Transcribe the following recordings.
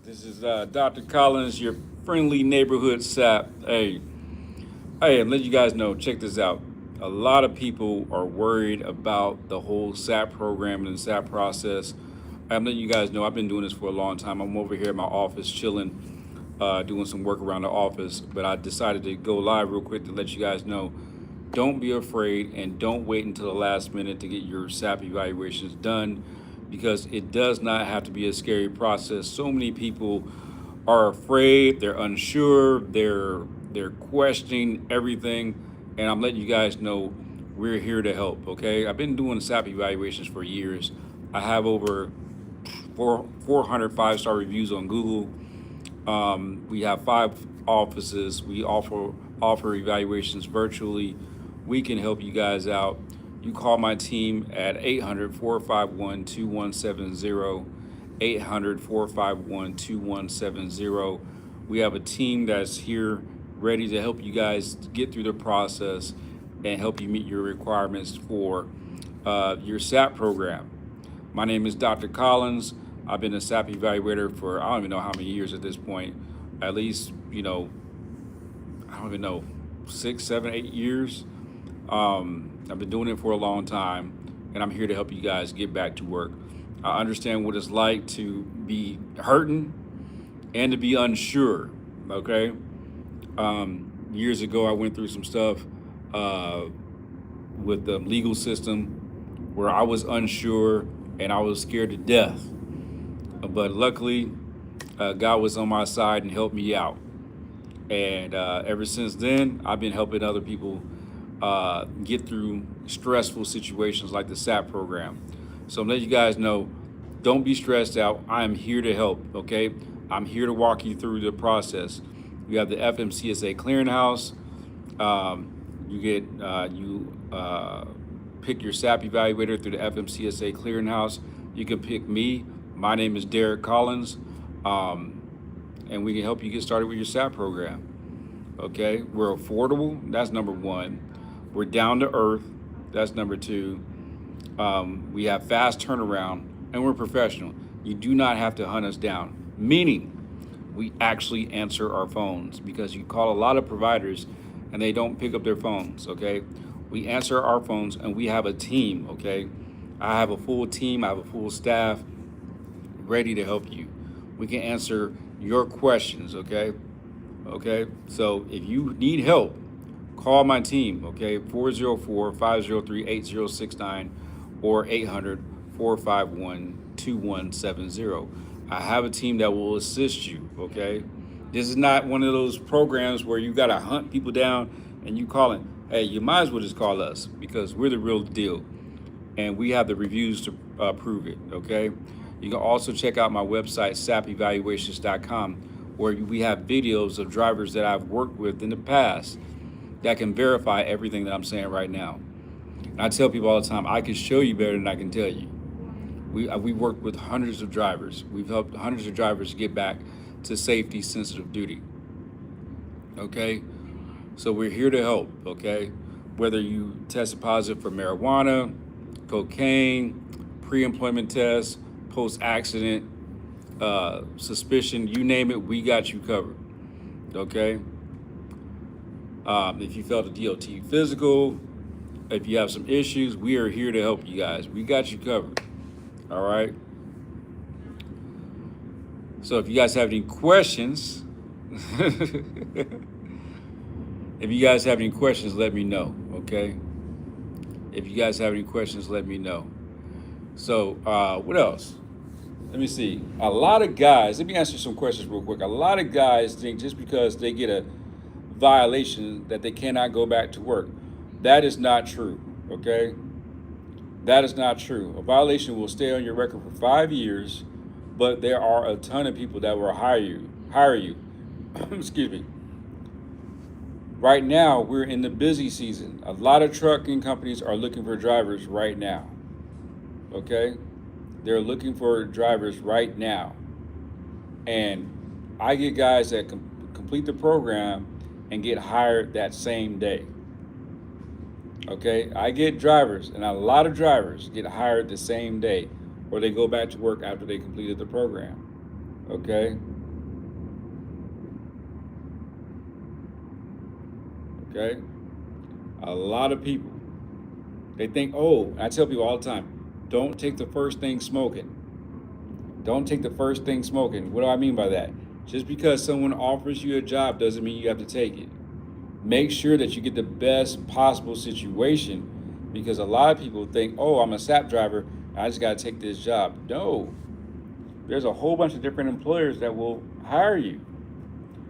This is Dr. Collins, your friendly neighborhood SAP. Hey, I'm letting you guys know, check this out. A lot of people are worried about the whole SAP program and the SAP process. I'm letting you guys know I've been doing this for a long time. I'm over here in my office chilling, doing some work around the office, but I decided to go live real quick to let you guys know don't be afraid and don't wait until the last minute to get your SAP evaluations done because it does not have to be a scary process. So many people are afraid, they're unsure, they're questioning everything, and I'm letting you guys know we're here to help. Okay, I've been doing SAP evaluations for years. I have over 400 five-star reviews on Google. We have 5 offices. We offer evaluations virtually. We can help you guys out. You call my team at 800-451-2170. 800-451-2170. We have a team that's here ready to help you guys get through the process and help you meet your requirements for your SAP program. My name is Dr. Collins. I've been a SAP evaluator for I don't even know how many years at this point. At least, I don't even know, 6, 7, 8 years. I've been doing it for a long time, and I'm here to help you guys get back to work. I understand what it's like to be hurting and to be unsure. Okay. Years ago, I went through some stuff with the legal system where I was unsure and I was scared to death. But luckily, God was on my side and helped me out. And ever since then, I've been helping other people get through stressful situations like the SAP program. So I'm letting you guys know, don't be stressed out. I'm here to help, okay? I'm here to walk you through the process. You have the FMCSA clearinghouse. You pick your SAP evaluator through the FMCSA clearinghouse. You can pick me. My name is Derek Collins, and we can help you get started with your SAP program. Okay, we're affordable. That's number one. We're down to earth. That's number two. We have fast turnaround, and we're professional. You do not have to hunt us down, meaning we actually answer our phones because you call a lot of providers and they don't pick up their phones, okay? We answer our phones and we have a team, okay? I have a full team, I have a full staff ready to help you. We can answer your questions, okay? Okay, so if you need help, call my team, okay? 404-503-8069 or 800-451-2170. I have a team that will assist you, okay? This is not one of those programs where you gotta hunt people down and you calling. Hey, you might as well just call us because we're the real deal. And we have the reviews to prove it, okay? You can also check out my website, sapevaluations.com, where we have videos of drivers that I've worked with in the past that can verify everything that I'm saying right now. And I tell people all the time, I can show you better than I can tell you. We worked with hundreds of drivers. We've helped hundreds of drivers get back to safety sensitive duty. Okay? So we're here to help, okay? Whether you tested positive for marijuana, cocaine, pre-employment test, post-accident, suspicion, you name it, we got you covered, okay? If you failed a DOT physical, if you have some issues, we are here to help you guys. We got you covered, all right? So if you guys have any questions, if you guys have any questions, let me know, okay? If you guys have any questions, let me know. So what else? Let me see. A lot of guys, let me answer some questions real quick. A lot of guys think just because they get a violation that they cannot go back to work. That is not true, okay? That is not true. A violation will stay on your record for 5 years, but there are a ton of people that will hire you. Excuse me. Right now, we're in the busy season. A lot of trucking companies are looking for drivers right now, okay? They're looking for drivers right now. And I get guys that complete the program and get hired that same day. Okay, I get drivers, and a lot of drivers get hired the same day, or they go back to work after they completed the program. Okay, Okay? A lot of people, they think, oh, I tell people all the time, don't take the first thing smoking. Don't take the first thing smoking. What do I mean by that? Just because someone offers you a job doesn't mean you have to take it. Make sure that you get the best possible situation, because a lot of people think, oh, I'm a SAP driver, I just got to take this job. No, there's a whole bunch of different employers that will hire you.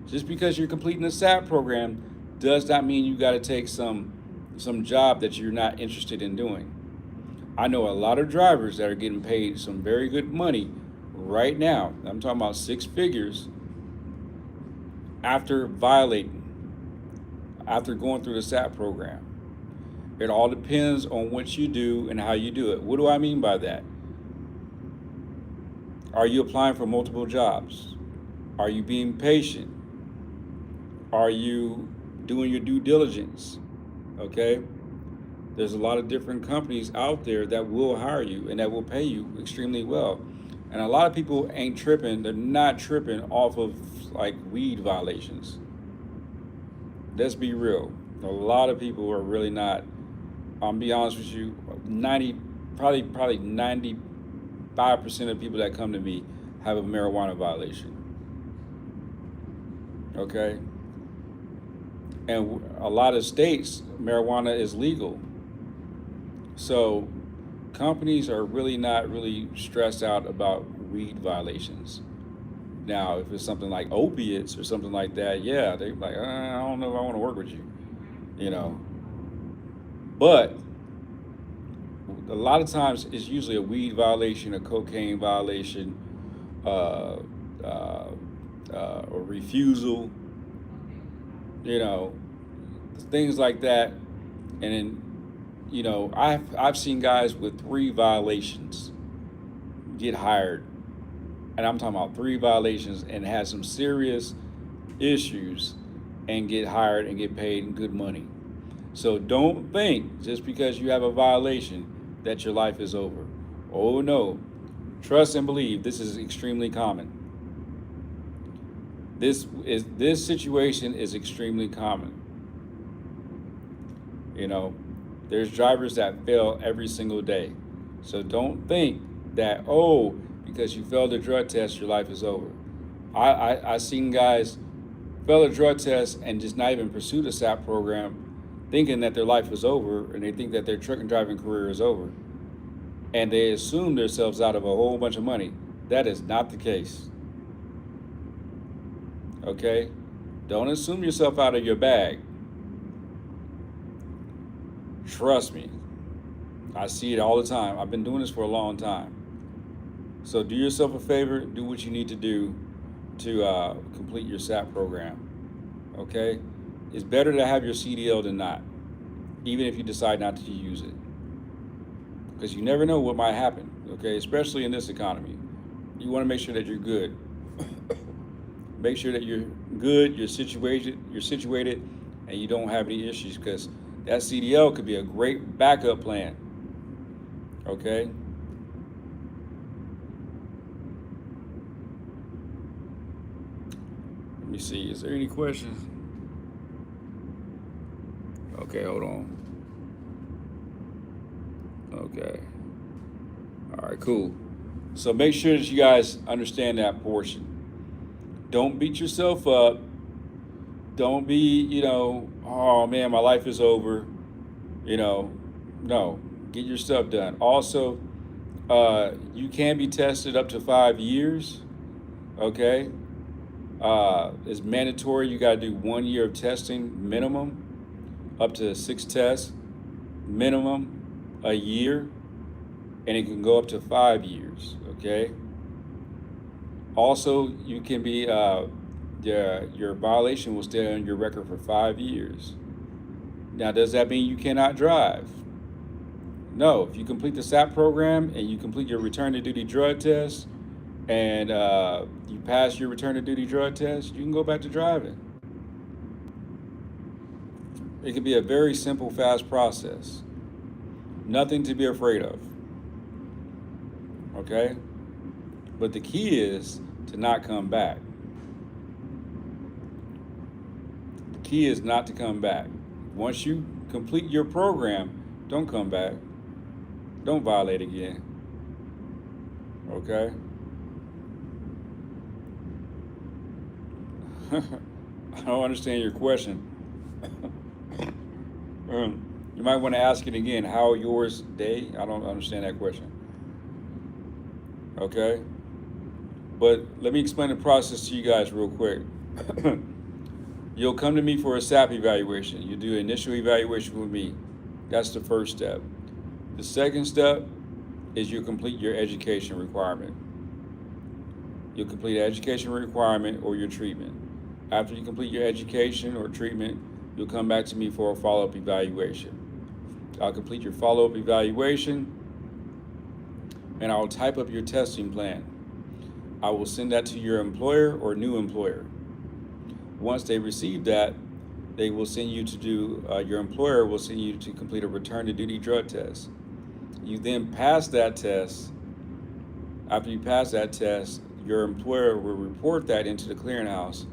Just because you're completing the SAP program does not mean you got to take some job that you're not interested in doing. I know a lot of drivers that are getting paid some very good money right now. I'm talking about six figures after violating, after going through the SAP program. It all depends on what you do and how you do it. What do I mean by that? Are you applying for multiple jobs? Are you being patient? Are you doing your due diligence? Okay? There's a lot of different companies out there that will hire you and that will pay you extremely well. And a lot of people ain't tripping, they're not tripping off of like weed violations. Let's be real. A lot of people are really not. I'll be honest with you, 90, probably 95% of people that come to me have a marijuana violation. Okay? And a lot of states, marijuana is legal. So companies are really not really stressed out about weed violations. Now, if it's something like opiates or something like that, yeah, they're like, I don't know if I want to work with you, you know. But a lot of times it's usually a weed violation, a cocaine violation, uh, uh, or refusal, you know, things like that. And then, you know, I've seen guys with 3 violations get hired, and I'm talking about 3 violations and had some serious issues and get hired and get paid good money. So don't think just because you have a violation that your life is over. Oh no. Trust and believe this is extremely common. This situation is extremely common. You know, there's drivers that fail every single day. So don't think that, oh, because you failed a drug test, your life is over. I seen guys fail a drug test and just not even pursue the SAP program, thinking that their life is over, and they think that their truck and driving career is over. And they assume themselves out of a whole bunch of money. That is not the case. Okay? Don't assume yourself out of your bag. Trust me. I see it all the time. I've been doing this for a long time. So do yourself a favor, do what you need to do to complete your SAP program. Okay? It's better to have your CDL than not, even if you decide not to use it. Because you never know what might happen, okay? Especially in this economy. You want to make sure that you're good. Make sure that you're good, you're situated, and you don't have any issues, because that CDL could be a great backup plan. Okay? Let me see, is there any questions? Okay, hold on. Okay. All right, cool. So make sure that you guys understand that portion. Don't beat yourself up. Don't be, you know, oh man, my life is over. You know, no, get your stuff done. Also, you can be tested up to 5 years. Okay. It's mandatory. You got to do 1 year of testing minimum, up to 6 tests minimum a year, and it can go up to 5 years. Okay. Also, you can be your violation will stay on your record for 5 years. Now, does that mean you cannot drive? No. If you complete the SAP program and you complete your return to duty drug test, and you pass your return to duty drug test, you can go back to driving. It can be a very simple, fast process. Nothing to be afraid of. Okay? But the key is to not come back. The key is not to come back. Once you complete your program, don't come back. Don't violate again. Okay? I don't understand your question. You might want to ask it again. How yours day? I don't understand that question. Okay? But let me explain the process to you guys real quick. You'll come to me for a SAP evaluation. You do an initial evaluation with me. That's the first step. The second step is you complete your education requirement. You'll complete an education requirement or your treatment. After you complete your education or treatment, you'll come back to me for a follow-up evaluation. I'll complete your follow-up evaluation and I'll type up your testing plan. I will send that to your employer or new employer. Once they receive that, they will send you to do, your employer will send you to complete a return to duty drug test. You then pass that test. After you pass that test, your employer will report that into the clearinghouse,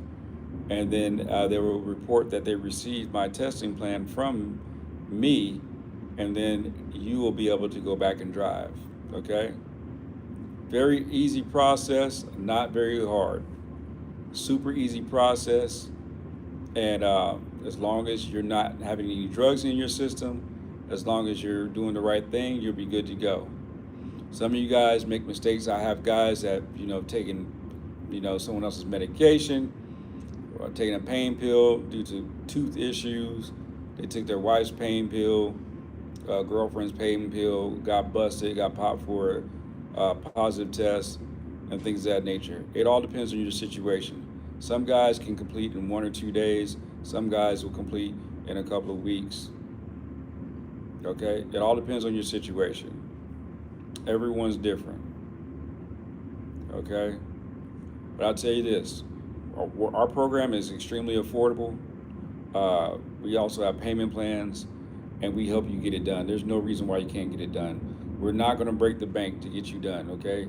and then they will report that they received my testing plan from me, and then you will be able to go back and drive, okay? Very easy process, not very hard. Super easy process, and as long as you're not having any drugs in your system, as long as you're doing the right thing, you'll be good to go. Some of you guys make mistakes. I have guys that, taking, someone else's medication, or taking a pain pill due to tooth issues. They took their wife's pain pill, girlfriend's pain pill, got busted, got popped for a positive test, and things of that nature. It all depends on your situation. Some guys can complete in 1 or 2 days. Some guys will complete in a couple of weeks. Okay? It all depends on your situation. Everyone's different. Okay? But I'll tell you this. Our program is extremely affordable. We also have payment plans, and we help you get it done. There's no reason why you can't get it done. We're not going to break the bank to get you done, okay?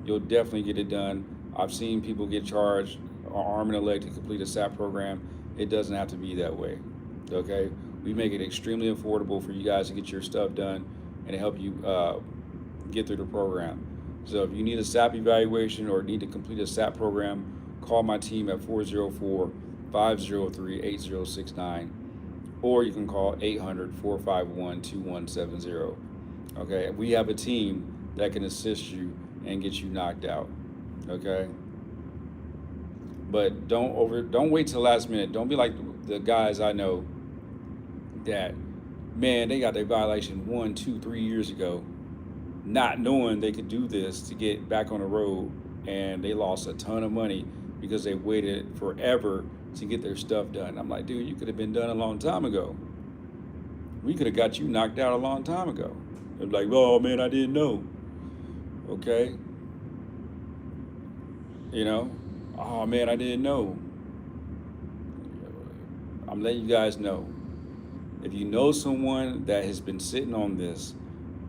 You'll definitely get it done. I've seen people get charged an arm and a leg to complete a SAP program. It doesn't have to be that way, okay? We make it extremely affordable for you guys to get your stuff done and to help you get through the program. So if you need a SAP evaluation or need to complete a SAP program, call my team at 404-503-8069, or you can call 800-451-2170. Okay, we have a team that can assist you and get you knocked out. Okay, but don't wait till the last minute. Don't be like the guys I know that, man, they got their violation 1, 2, 3 years ago, not knowing they could do this to get back on the road, and they lost a ton of money because they waited forever to get their stuff done. I'm like, dude, you could have been done a long time ago. We could have got you knocked out a long time ago. They're like, oh man, I didn't know. Okay. Oh man, I didn't know. I'm letting you guys know. If you know someone that has been sitting on this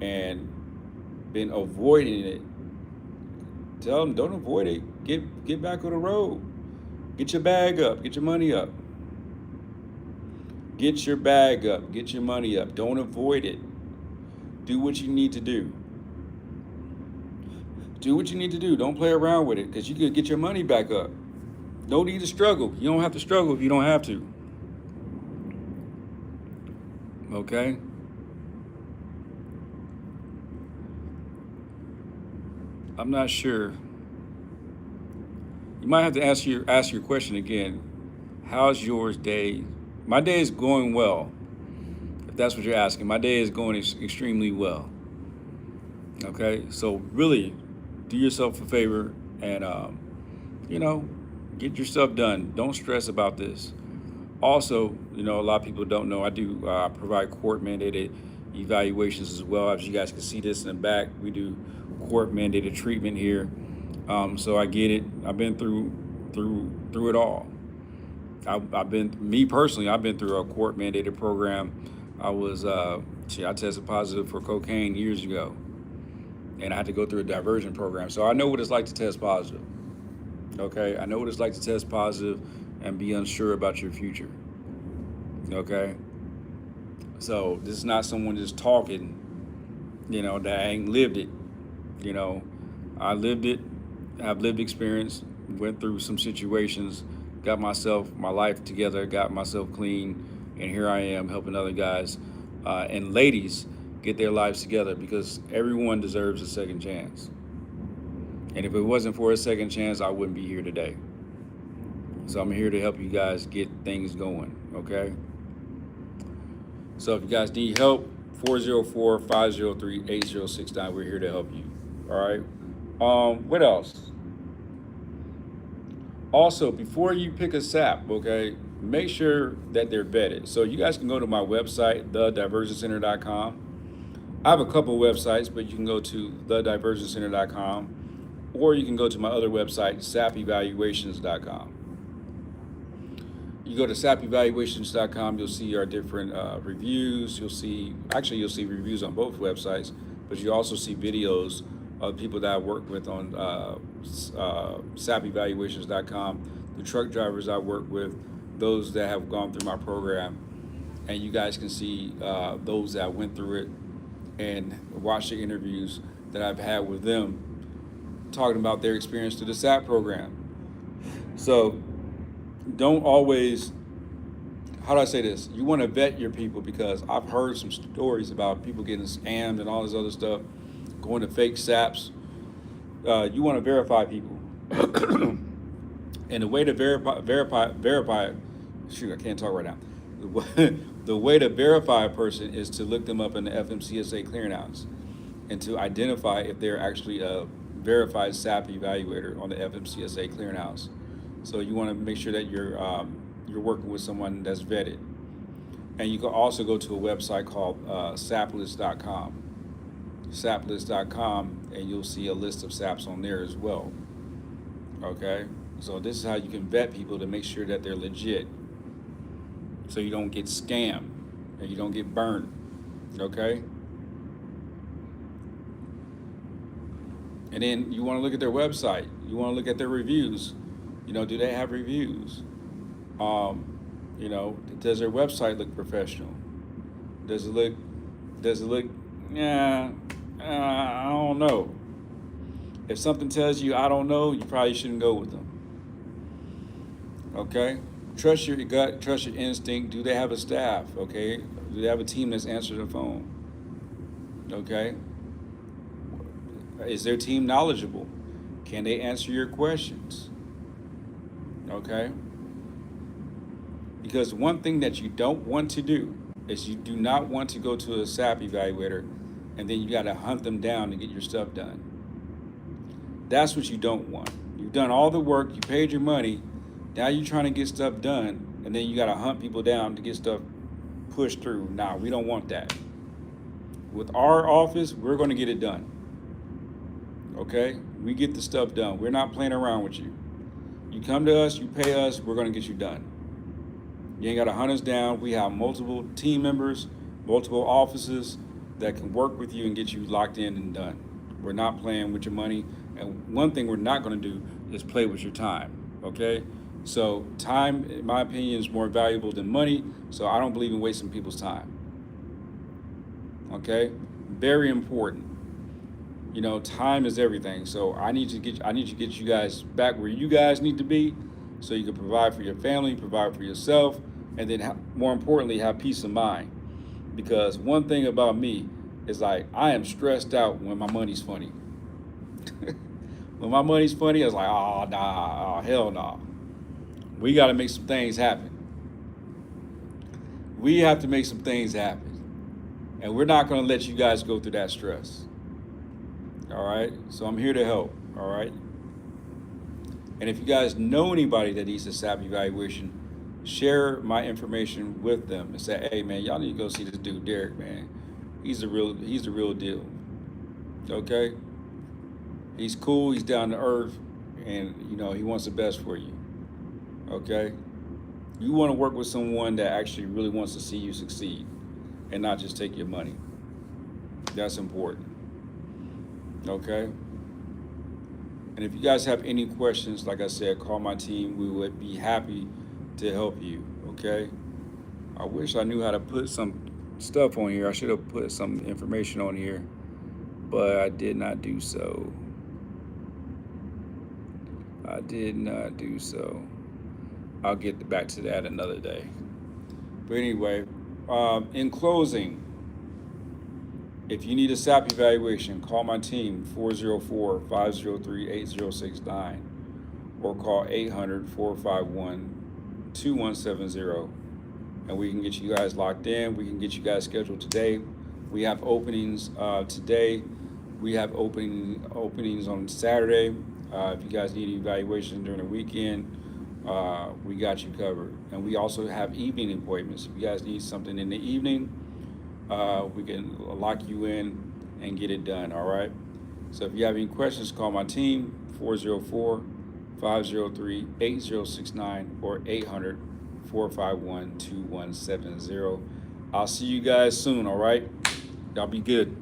and been avoiding it, tell them don't avoid it. Get back on the road. Get your bag up. Get your money up. Get your bag up. Get your money up. Don't avoid it. Do what you need to do. Do what you need to do. Don't play around with it, because you could get your money back up. No need to struggle. You don't have to struggle if you don't have to. Okay? I'm not sure. You might have to ask your question again. How's yours day? My day is going well. If that's what you're asking, my day is going extremely well. Okay, so really, do yourself a favor and get your stuff done. Don't stress about this. Also, a lot of people don't know I do provide court mandated evaluations as well. As you guys can see this in the back, we do court mandated treatment here. So I get it. I've been through it all. I've been through a court mandated program. I tested positive for cocaine years ago, and I had to go through a diversion program. So I know what it's like to test positive. Okay, I know what it's like to test positive and be unsure about your future. Okay, So this is not someone just talking, that ain't lived it. You know, I lived it, have lived experience, went through some situations, got my life together, got myself clean, and here I am helping other guys and ladies get their lives together because everyone deserves a second chance. And if it wasn't for a second chance, I wouldn't be here today. So I'm here to help you guys get things going, okay? So if you guys need help, 404-503-8069. We're here to help you. All right. What else? Also, before you pick a SAP, okay, make sure that they're vetted. So you guys can go to my website, thediversioncenter.com. I have a couple websites, but you can go to thediversioncenter.com, or you can go to my other website, sapevaluations.com. You go to sapevaluations.com, you'll see our different reviews. You'll see reviews on both websites, but you also see videos of people that I work with on sapevaluations.com, the truck drivers I work with, those that have gone through my program, and you guys can see those that went through it and watch the interviews that I've had with them talking about their experience through the SAP program. So don't always, how do I say this? You want to vet your people, because I've heard some stories about people getting scammed and all this other stuff, going to fake SAPs. You want to verify people. And the way to verify, shoot, I can't talk right now. The way to verify a person is to look them up in the FMCSA clearinghouse and to identify if they're actually a verified SAP evaluator on the FMCSA clearinghouse. So you want to make sure that you're working with someone that's vetted. And you can also go to a website called saplist.com. Saplist.com, and you'll see a list of SAPs on there as well. Okay? So this is how you can vet people to make sure that they're legit, so you don't get scammed and you don't get burned. Okay? And then you want to look at their website. You want to look at their reviews. Do they have reviews? Does their website look professional? Does it look, yeah, I don't know. If something tells you I don't know, you probably shouldn't go with them. Okay? Trust your gut, trust your instinct. Do they have a staff? Okay? Do they have a team that's answering the phone? Okay? Is their team knowledgeable? Can they answer your questions? Okay? Because one thing that you don't want to do is you do not want to go to a SAP evaluator and then you got to hunt them down to get your stuff done. That's what you don't want. You've done all the work, you paid your money, now you're trying to get stuff done, and then you got to hunt people down to get stuff pushed through. Nah, we don't want that. With our office, we're going to get it done. Okay? We get the stuff done. We're not playing around with you. You come to us, you pay us, we're going to get you done. You ain't got to hunt us down. We have multiple team members, multiple offices that can work with you and get you locked in and done. We're not playing with your money. And one thing we're not going to do is play with your time. Okay? So time, in my opinion, is more valuable than money. So I don't believe in wasting people's time. Okay? Very important. Time is everything. So I need to get you guys back where you guys need to be, so you can provide for your family, provide for yourself, and then more importantly, have peace of mind. Because one thing about me is, like, I am stressed out when my money's funny. When my money's funny, I was like, oh, nah, oh, hell no. Nah. We got to make some things happen. We have to make some things happen. And we're not going to let you guys go through that stress. All right? So I'm here to help. All right? And if you guys know anybody that needs a SAP evaluation, share my information with them and say, hey, man, y'all need to go see this dude, Derek, man. He's the real deal. Okay? He's cool, he's down to earth, and, he wants the best for you. Okay? You want to work with someone that actually really wants to see you succeed and not just take your money. That's important. Okay? And if you guys have any questions, like I said, call my team. We would be happy to help you. Okay? I wish I knew how to put some stuff on here. I should have put some information on here, but I did not do so. I did not do so. I'll get back to that another day. But anyway, in closing, if you need a SAP evaluation, call my team 404-503-8069 or call 800-451-2170 and we can get you guys locked in. We can get you guys scheduled today. We have openings today. We have openings on Saturday. If you guys need evaluation during the weekend, we got you covered. And we also have evening appointments. If you guys need something in the evening, we can lock you in and get it done, all right? So if you have any questions, call my team, 404-503-8069 or 800-451-2170. I'll see you guys soon, all right? Y'all be good.